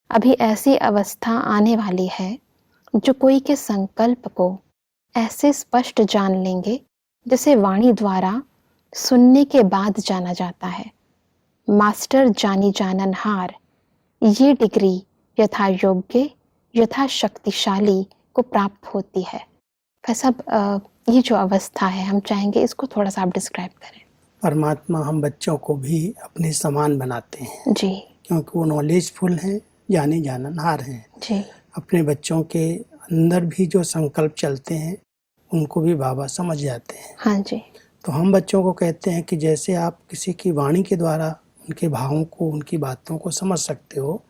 अभी ऐसी अवस्था आने वाली है जो कोई के संकल्प को ऐसे स्पष्ट जान लेंगे जैसे वाणी द्वारा सुनने के बाद जाना जाता है। मास्टर जानी जाननहार, ये डिग्री यथा योग्य यथा शक्तिशाली को प्राप्त होती है। भाई साहब, ये जो अवस्था है हम चाहेंगे इसको थोड़ा सा आप डिस्क्राइब करें। परमात्मा हम बच्चों को भी अपने समान बनाते हैं जी क्योंकि वो नॉलेजफुल हैं, जाने जाननहार हैं। जी अपने बच्चों के अंदर भी जो संकल्प चलते हैं उनको भी बाबा समझ जाते हैं। हाँ जी। तो हम बच्चों को कहते हैं कि जैसे आप किसी की वाणी के द्वारा उनके भावों को, उनकी बातों को समझ सकते हो,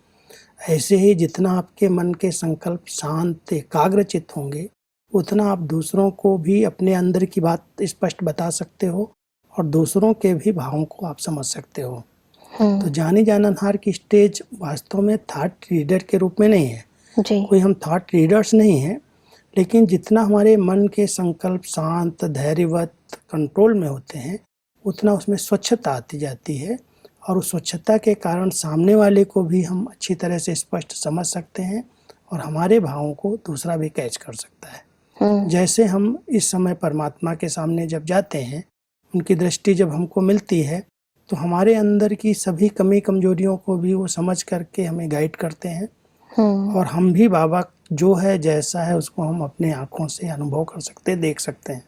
ऐसे ही जितना आपके मन के संकल्प शांत एकाग्रचित होंगे उतना आप दूसरों को भी अपने अंदर की बात स्पष्ट बता सकते हो और दूसरों के भी भावों को आप समझ सकते हो। तो जानी जाननहार की स्टेज वास्तव में थॉट रीडर के रूप में नहीं है। जी कोई हम थॉट रीडर्स नहीं हैं, लेकिन जितना हमारे मन के संकल्प शांत धैर्यवत कंट्रोल में होते हैं उतना उसमें स्वच्छता आती जाती है और उस स्वच्छता के कारण सामने वाले को भी हम अच्छी तरह से स्पष्ट समझ सकते हैं और हमारे भावों को दूसरा भी कैच कर सकता है। जैसे हम इस समय परमात्मा के सामने जब जाते हैं, उनकी दृष्टि जब हमको मिलती है तो हमारे अंदर की सभी कमी कमजोरियों को भी वो समझ करके हमें गाइड करते हैं और हम भी बाबा जो है जैसा है उसको हम अपने आँखों से अनुभव कर सकते हैं, देख सकते हैं।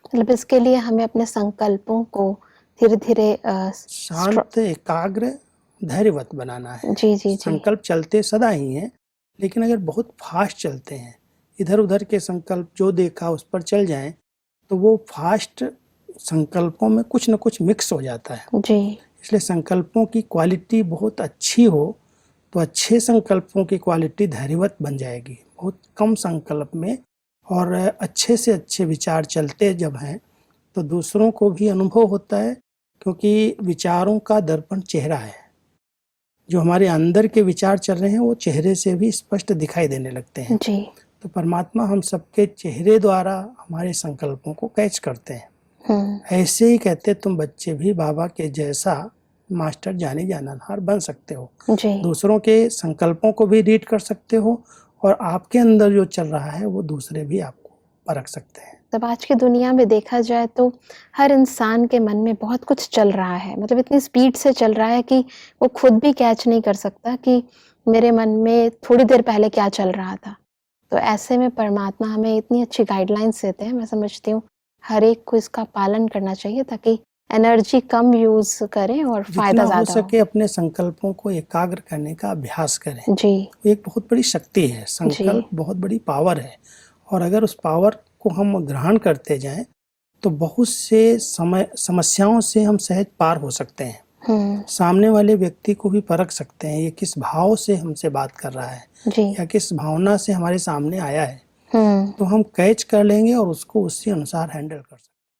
मतलब इसके लिए हमें अपने संकल्पों को धीरे-धीरे शांत एकाग्र धैर्यवत बनाना है। जी जी जी संकल्प चलते सदा ही हैं, लेकिन अगर बहुत फास्ट चलते हैं, इधर उधर के संकल्प जो देखा उस पर चल जाएं, तो वो फास्ट संकल्पों में कुछ न कुछ मिक्स हो जाता है। जी। इसलिए संकल्पों की क्वालिटी बहुत अच्छी हो तो अच्छे संकल्पों की क्वालिटी धैर्यवत बन जाएगी। बहुत कम संकल्प में और अच्छे से अच्छे विचार चलते जब हैं तो दूसरों को भी अनुभव होता है, क्योंकि विचारों का दर्पण चेहरा है। जो हमारे अंदर के विचार चल रहे हैं वो चेहरे से भी स्पष्ट दिखाई देने लगते हैं। जी। तो परमात्मा हम सबके चेहरे द्वारा हमारे संकल्पों को कैच करते हैं। ऐसे ही कहते तुम बच्चे भी बाबा के जैसा मास्टर जाने जाननहार बन सकते हो। जी। दूसरों के संकल्पों को भी रीड कर सकते हो और आपके अंदर जो चल रहा है वो दूसरे भी आपको परख सकते हैं। तब आज की दुनिया में देखा जाए तो हर इंसान के मन में बहुत कुछ चल रहा है, मतलब इतनी स्पीड से चल रहा है कि वो खुद भी कैच नहीं कर सकता कि मेरे मन में थोड़ी देर पहले क्या चल रहा था। तो ऐसे में परमात्मा हमें इतनी अच्छी गाइडलाइंस देते हैं, मैं समझती हूँ हर एक को इसका पालन करना चाहिए ताकि एनर्जी कम यूज करें और फायदा जितना हो ज्यादा सके अपने संकल्पों को एकाग्र करने का अभ्यास करें। जी एक बहुत बड़ी शक्ति है, संकल्प बहुत बड़ी पावर है और अगर उस पावर को हम ग्रहण करते जाएं तो बहुत से समस्याओं से हम सहज पार हो सकते हैं। सामने वाले व्यक्ति को भी परख सकते हैं ये किस भाव से हमसे बात कर रहा है जी या किस भावना से हमारे सामने आया है, तो हम कैच कर लेंगे और उसको उसी अनुसार हैंडल कर सकते हैं।